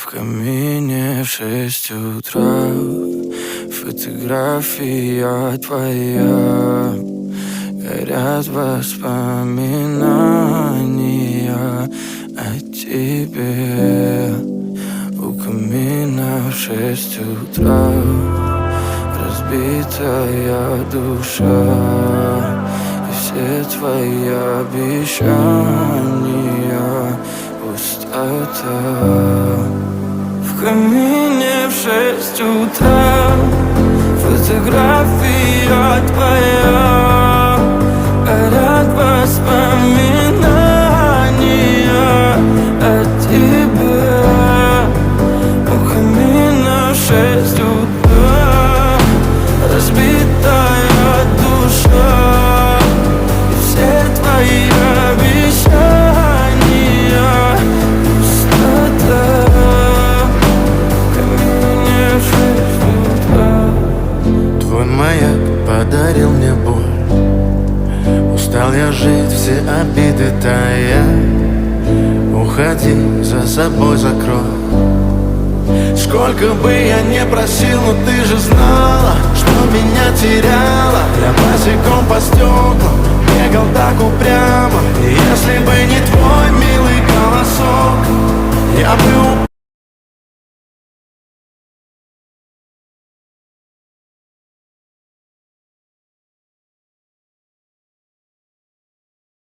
камине в 6 утра фотография твоя. Горят воспоминания о тебе. У камина в 6 утра разбитая душа, и все твои обещания пустота. В камине в 6 утра фотография твоя. Горят воспоминания о тебе. У камина в 6 утра разбитая душа, и все твои обещания пустота. В камине в 6 утра. Твой маяк подарил мне боль. Устал я жить, все обиды тая. Уходи, за собой закрой. Сколько бы я не просил, но ты же знала, что меня теряла. Я босиком по стеклам бегал так упрямо. И если бы не твой милый голосок, я бы